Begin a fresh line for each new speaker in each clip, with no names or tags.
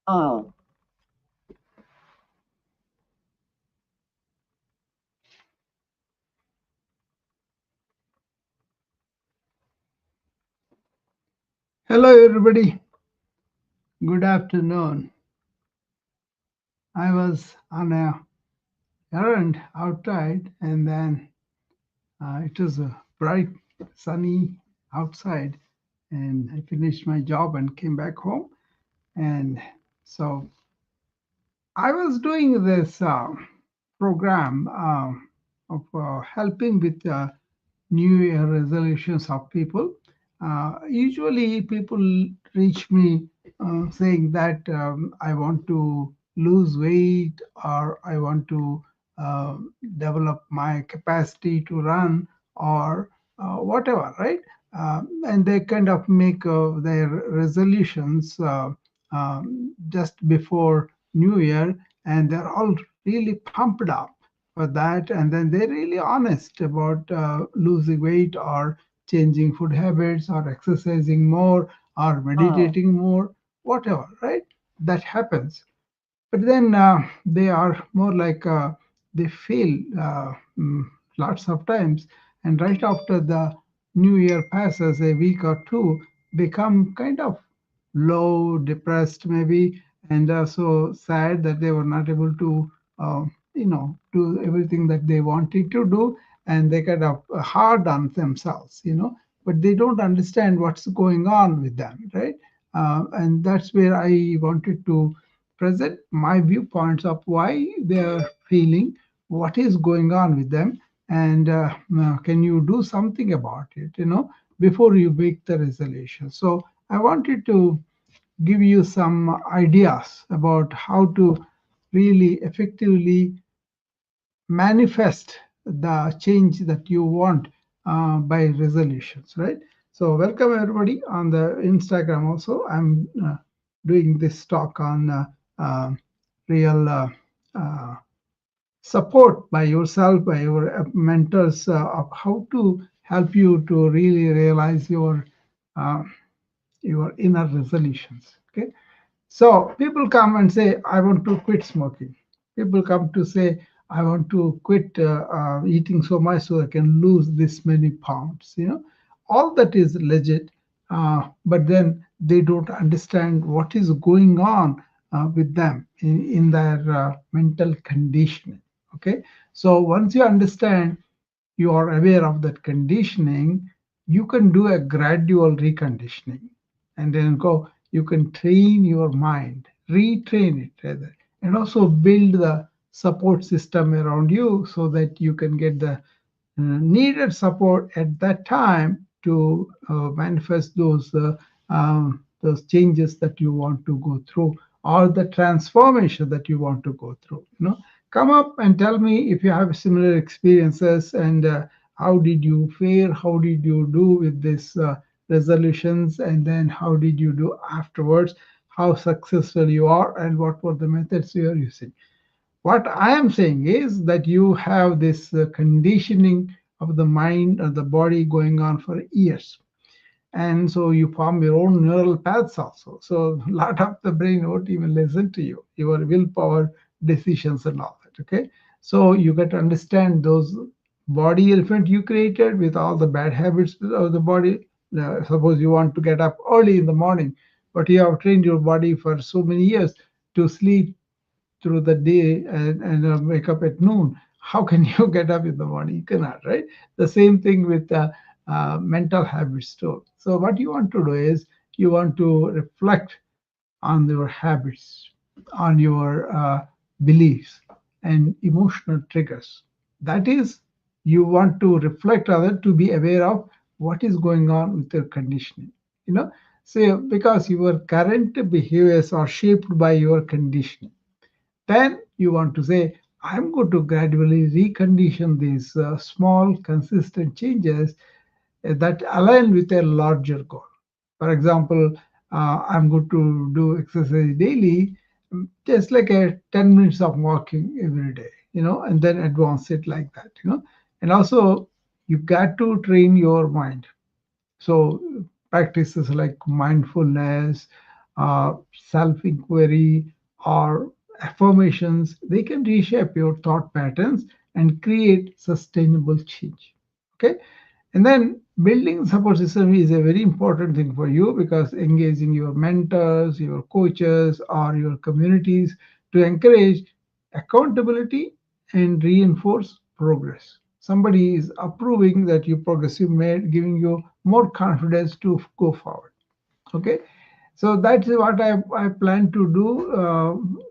Oh,
Hello, everybody. Good afternoon. I was on a errand outside, and then it was bright, sunny outside, and I finished my job and came back home. And so I was doing this program of helping with New Year resolutions of people. Usually, people reach me saying that I want to lose weight or I want to uh, develop my capacity to run or whatever, right? And they kind of make their resolutions just before New Year, and they're all really pumped up for that, and then they're really honest about losing weight or changing food habits or exercising more or
oh,
meditating more, whatever, right? That happens. But then they are more like they fail lots of times, and right after the new year passes, a week or two, become kind of low, depressed maybe, and so sad that they were not able to do everything that they wanted to do, and they kind of hard on themselves. But they don't understand what's going on with them, right? And that's where I wanted to present my viewpoints of why they are feeling, what is going on with them, and can you do something about it, before you make the resolution. So I wanted to give you some ideas about how to really effectively manifest the change that you want by resolutions, right? So welcome everybody on the Instagram also. I'm doing this talk on real uh, support by yourself, by your mentors, of how to help you to really realize uh, your inner resolutions. Okay, so people come and say, I want to quit smoking. People come to say, I want to quit eating so much so I can lose this many pounds. All that is legit, but then they don't understand what is going on with them in their mental conditioning. Okay, so once you understand, you are aware of that conditioning, you can do a gradual reconditioning and then go, you can train your mind, retrain it rather, and also build the support system around you so that you can get the needed support at that time to manifest those changes that you want to go through or the transformation that you want to go through. Come up and tell me if you have similar experiences, and how did you fare, how did you do with these resolutions, and then how did you do afterwards, how successful you are, and what were the methods you are using. What I am saying is that you have this conditioning of the mind or the body going on for years. And so you form your own neural paths also. So a lot of the brain won't even listen to you, your willpower, decisions, and all that. Okay. So you get to understand those body elephant you created with all the bad habits of the body. Suppose you want to get up early in the morning, but you have trained your body for so many years to sleep through the day and wake up at noon. How can you get up in the morning? You cannot, right? The same thing with mental habits too. So what you want to do is you want to reflect on your habits, on your beliefs and emotional triggers. That is, you want to reflect on it to be aware of what is going on with your conditioning. You know, so because your current behaviors are shaped by your conditioning, then you want to say, I'm going to gradually recondition these small, consistent changes that align with a larger goal. For example, I'm going to do exercise daily, just like a 10 minutes of walking every day, and then advance it like that. And also, you've got to train your mind. So practices like mindfulness, self-inquiry, or affirmations, they can reshape your thought patterns and create sustainable change. Okay. And then building support system is a very important thing for you because engaging your mentors, your coaches, or your communities to encourage accountability and reinforce progress. Somebody is approving that you progress you made, giving you more confidence to go forward. Okay, so that's what I plan to do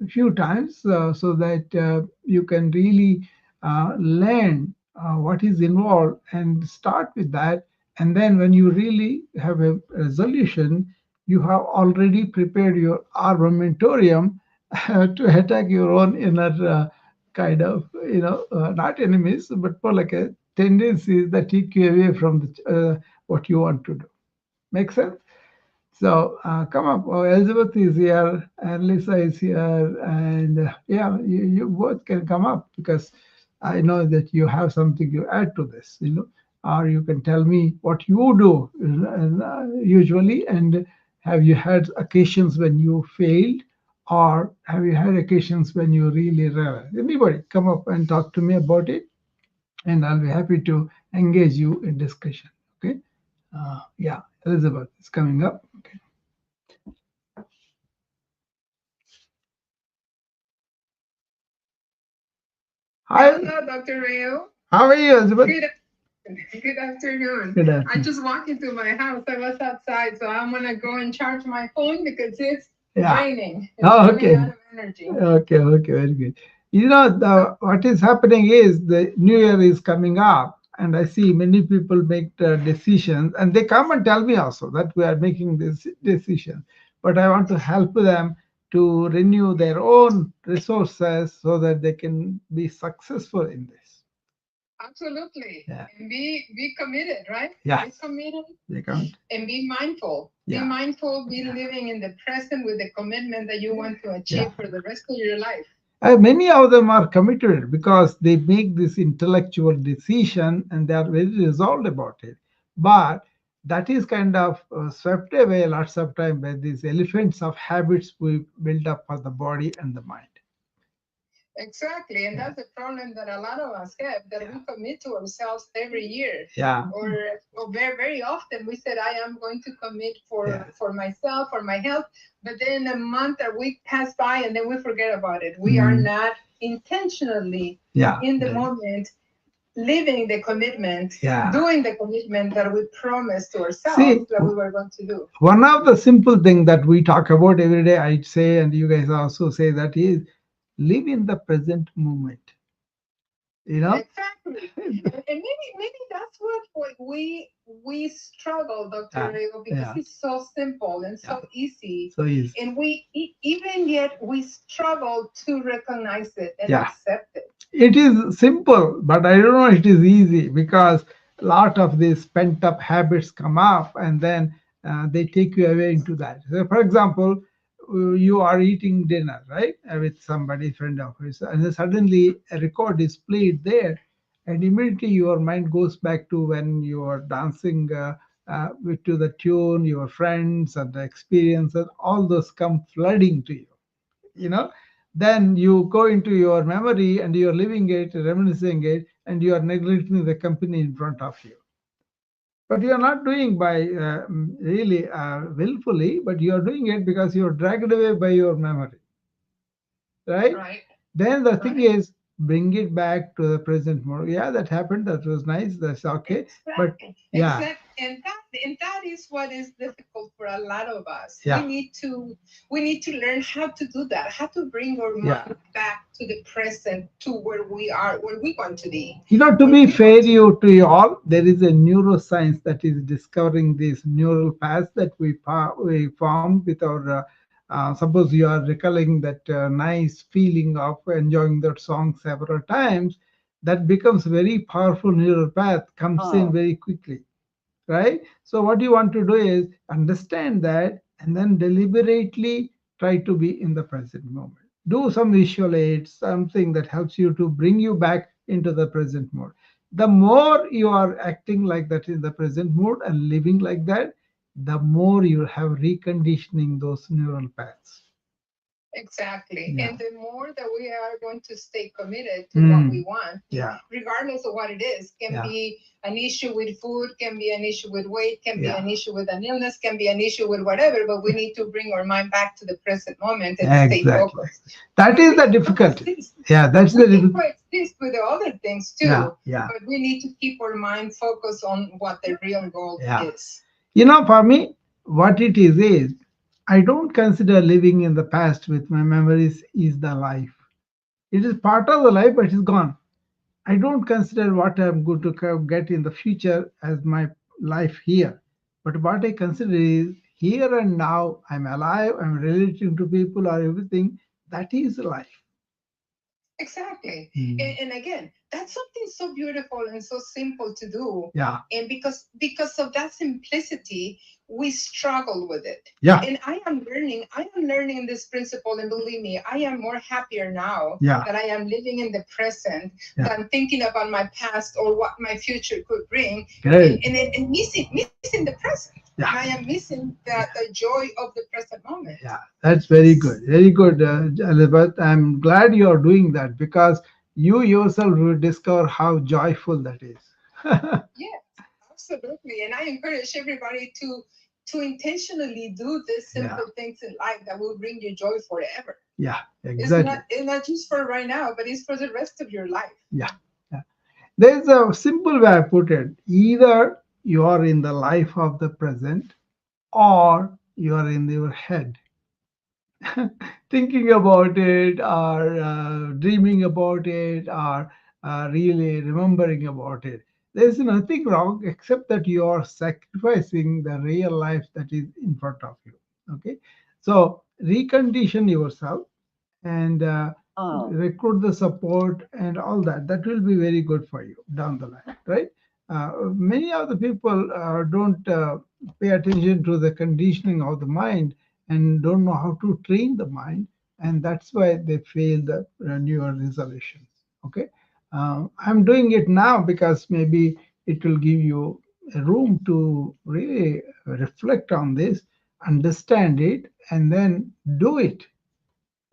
a few times so that you can really learn what is involved and start with that. And then when you really have a resolution, you have already prepared your armamentarium to attack your own inner kind of, not enemies, but more like a tendencies that take you away from what you want to do. Make sense? So come up. Oh, Elizabeth is here, and Lisa is here, and yeah, you both can come up because I know that you have something to add to this, or you can tell me what you do usually, and have you had occasions when you failed, or have you had occasions when you really realized? Anybody, come up and talk to me about it, and I'll be happy to engage you in discussion. Okay? Yeah, Elizabeth is coming up. Okay. Hi.
Hello, Dr. Rayo.
How are you, Elizabeth?
Good afternoon.
Good
I
afternoon.
just walked into my house. I was outside, so I'm gonna go and charge my phone because it's
Yeah.
draining. It's
Oh,
running
okay.
out of energy.
Okay, very good. What is happening is the New Year is coming up, and I see many people make the decisions, and they come and tell me also that we are making this decision. But I want to help them to renew their own resources so that they can be successful in this.
Absolutely.
Yeah.
And be committed, right?
Yeah.
Be committed
They come.
and be mindful. Be
Yeah.
mindful, be
Yeah.
living in the present with the commitment that you want to achieve
Yeah.
for the rest of your life.
Many of them are committed because they make this intellectual decision and they are very resolved about it. But that is kind of swept away lots of time by these elephants of habits we build up for the body and the mind.
Exactly, and
Yeah.
that's the problem that a lot of us have, that we commit to ourselves every year.
Yeah.
Or very, very often we said, I am going to commit
Yeah.
for myself, for my health, but then a month or week pass by and then we forget about it. We are not intentionally
Yeah.
in the moment living the commitment,
Yeah.
doing the commitment that we promised to
See,
ourselves that we were going to do.
one of the simple thing that we talk about every day, I'd say, and you guys also say that is live in the present moment.
Exactly. And maybe that's what we struggle, Dr.
Yeah,
Rego, because
yeah,
it's so simple and
yeah.
so easy.
So easy.
And even yet we struggle to recognize it and
Yeah.
accept it.
It is simple, but I don't know it is easy because a lot of these pent up habits come up and then they take you away into that. So, for example, you are eating dinner, right, with somebody, friend of yours, and then suddenly a record is played there, and immediately your mind goes back to when you are dancing to the tune, your friends and the experiences, all those come flooding to you. you know then you go into your memory and you're living it, reminiscing it, and you are neglecting the company in front of you. But you are not doing by really willfully, but you are doing it because you are dragged away by your memory, right?
Right.
Then the thing is, bring it back to the present moment. Yeah, that happened. That was nice. That's okay. But
Exactly.
yeah,
And that is what is difficult for a lot of us.
yeah,
We need to learn how to do that, how to bring our
yeah.
mind back to the present, to where we are, where we want to be.
To
Where
be
we
fair
want to.
to you all, there is a neuroscience that is discovering these neural paths that we form with our. Suppose you are recalling that nice feeling of enjoying that song several times, that becomes very powerful neural path, comes in very quickly, right? So what you want to do is understand that and then deliberately try to be in the present moment. Do some visual aids, something that helps you to bring you back into the present mode. The more you are acting like that in the present mode and living like that, the more you have reconditioning those neural paths.
Exactly.
Yeah.
And the more that we are going to stay committed to what we want,
Yeah.
regardless of what it is, can
Yeah.
be an issue with food, can be an issue with weight, can be
Yeah.
an issue with an illness, can be an issue with whatever, but we need to bring our mind back to the present moment and stay
Exactly.
focused.
That is the difficulty. Yeah, that's the
We can
difficulty.
coexist with the other things too,
Yeah, yeah.
but we need to keep our mind focused on what the real goal
Yeah.
is.
For me, what it is I don't consider living in the past with my memories is the life. It is part of the life, but it's gone. I don't consider what I'm going to get in the future as my life here. But what I consider is here and now, I'm alive, I'm relating to people or everything. That is life.
Exactly.
Mm.
And again, that's something so beautiful and so simple to do.
Yeah.
And because of that simplicity, we struggle with it.
Yeah.
And I am learning this principle, and believe me, I am more happier now
Yeah.
that I am living in the present
Yeah.
than thinking about my past or what my future could bring.
Great.
And missing the present.
Yeah.
And I am missing the joy of the present moment.
Yeah, that's very good. Very good, Elizabeth. I'm glad you are doing that because you yourself will discover how joyful that is.
Yes, absolutely. And I encourage everybody to intentionally do these simple things in life that will bring you joy forever.
Yeah, exactly.
It's not just for right now, but it's for the rest of your life.
Yeah, yeah. There's a simple way I put it. Either you are in the life of the present or you are in your head. Thinking about it or dreaming about it or really remembering about it. There's nothing wrong except that you are sacrificing the real life that is in front of you. Okay. So recondition yourself and recruit the support and all that. That will be very good for you down the line, right? Many of the people don't pay attention to the conditioning of the mind and don't know how to train the mind, and that's why they fail the newer resolutions. Okay, I'm doing it now because maybe it will give you a room to really reflect on this, understand it, and then do it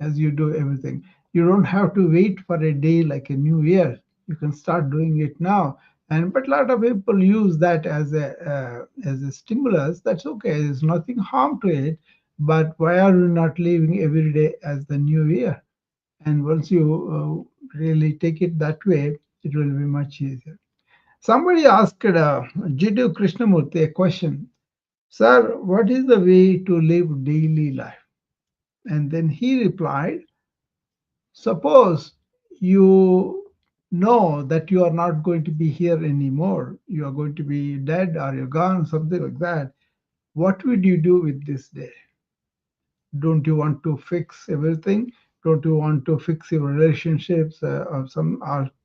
as you do everything. You don't have to wait for a day like a new year. You can start doing it now. And but a lot of people use that as a stimulus. That's okay. There's nothing harm to it. But why are you not living every day as the new year? And once you really take it that way, it will be much easier. Somebody asked Jiddu Krishnamurti a question. Sir, what is the way to live daily life? And then he replied, suppose you know that you are not going to be here anymore, you are going to be dead or you're gone, something like that. What would you do with this day? Don't you want to fix everything? Don't you want to fix your relationships or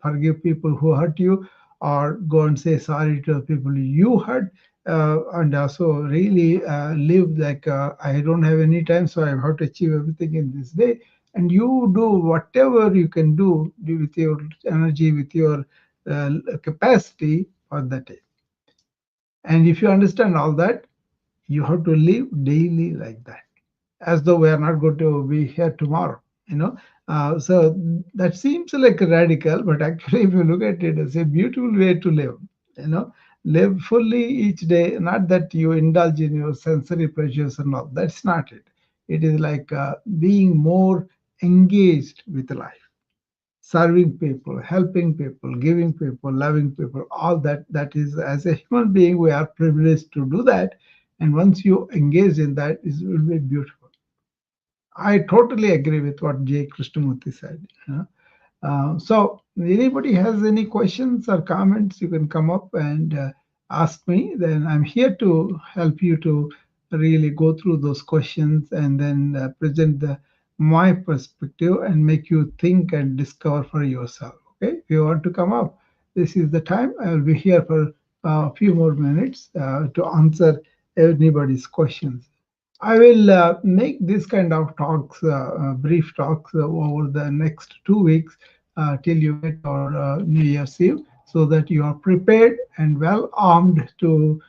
forgive people who hurt you, or go and say sorry to the people you hurt, and also really live like I don't have any time, so I have to achieve everything in this day. And you do whatever you can do with your energy, with your capacity for that day. And if you understand all that, you have to live daily like that, as though we are not going to be here tomorrow. So that seems like radical, but actually, if you look at it, it's a beautiful way to live. You know, live fully each day. Not that you indulge in your sensory pleasures and all. That's not it. It is like being more engaged with life, serving people, helping people, giving people, loving people, all that. That is, as a human being, we are privileged to do that. And once you engage in that, it will be beautiful. I totally agree with what J. Krishnamurti said. So, anybody has any questions or comments, you can come up and ask me. Then I'm here to help you to really go through those questions and then present my perspective and make you think and discover for yourself. Okay, if you want to come up, this is the time. I will be here for a few more minutes to answer anybody's questions. I will make this kind of talks, brief talks, over the next 2 weeks till you get our New Year's Eve, so that you are prepared and well armed to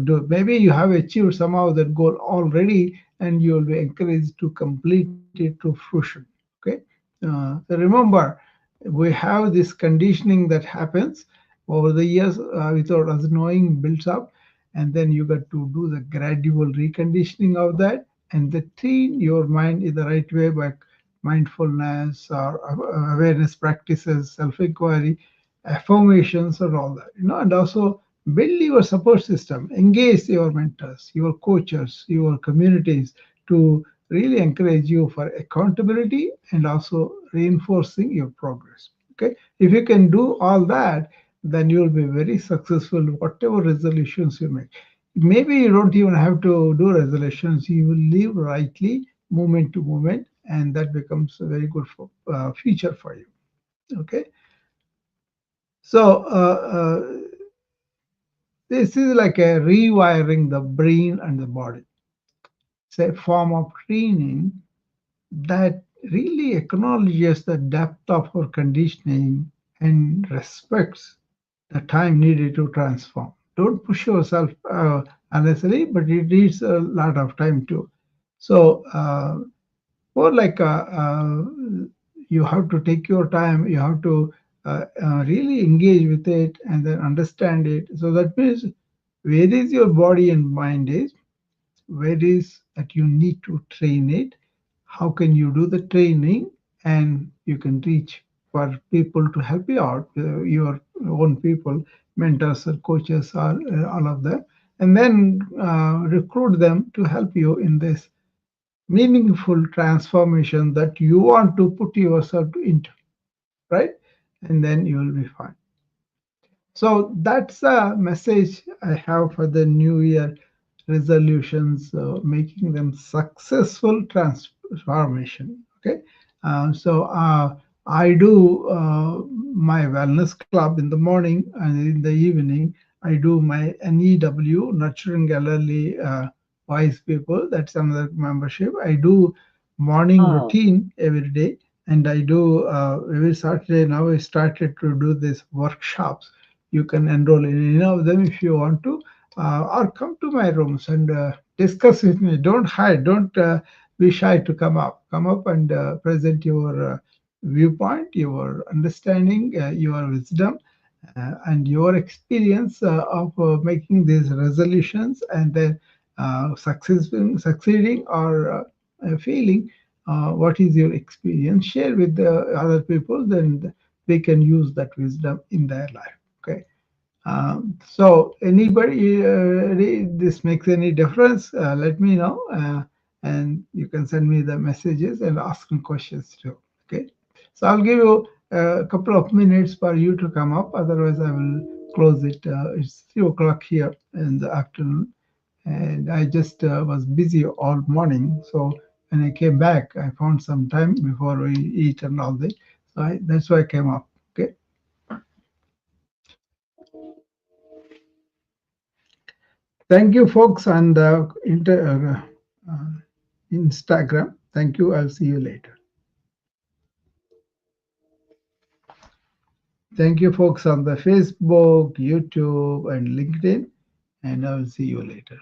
do. Maybe you have achieved somehow that goal already, and you will be encouraged to complete it to fruition. Okay. So remember, we have this conditioning that happens over the years without us knowing, builds up, and then you got to do the gradual reconditioning of that, and then train your mind in the right way by mindfulness or awareness practices, self-inquiry, affirmations, and all that. And also build your support system, engage your mentors, your coaches, your communities to really encourage you for accountability and also reinforcing your progress. Okay, if you can do all that, then you'll be very successful whatever resolutions you make. Maybe you don't even have to do resolutions, you will live rightly moment to moment, and that becomes a very good future for you. Okay, so this is like a rewiring the brain and the body. It's a form of training that really acknowledges the depth of our conditioning and respects the time needed to transform. Don't push yourself unnecessarily, but it needs a lot of time too. So, more like you have to take your time, you have to really engage with it and then understand it. So, that means where is your body and mind is, where is that you need to train it, how can you do the training, and you can reach for people to help you out, your own people, mentors or coaches or all of them, and then recruit them to help you in this meaningful transformation that you want to put yourself into, right? And then you will be fine. So that's a message I have for the new year resolutions, making them successful transformation. Okay, so I do my wellness club in the morning, and in the evening I do my NEW, Nurturing Elderly Wise People. That's another membership. I do morning routine every day, and I do every Saturday. Now I started to do these workshops. You can enroll in any of them if you want to, or come to my rooms and discuss with me. Don't hide. Don't be shy to come up. Come up and present your viewpoint, your understanding, your wisdom, and your experience of making these resolutions, and then succeeding or failing. What is your experience? Share with the other people, then they can use that wisdom in their life. Okay. So anybody, this makes any difference, let me know, and you can send me the messages and ask me questions too. Okay. So I'll give you a couple of minutes for you to come up. Otherwise, I will close it. It's 3 o'clock here in the afternoon, and I just was busy all morning. So when I came back, I found some time before we eat and all that. So that's why I came up. Okay. Thank you, folks, on the Instagram. Thank you. I'll see you later. Thank you, folks, on the Facebook, YouTube, and LinkedIn. And I'll see you later.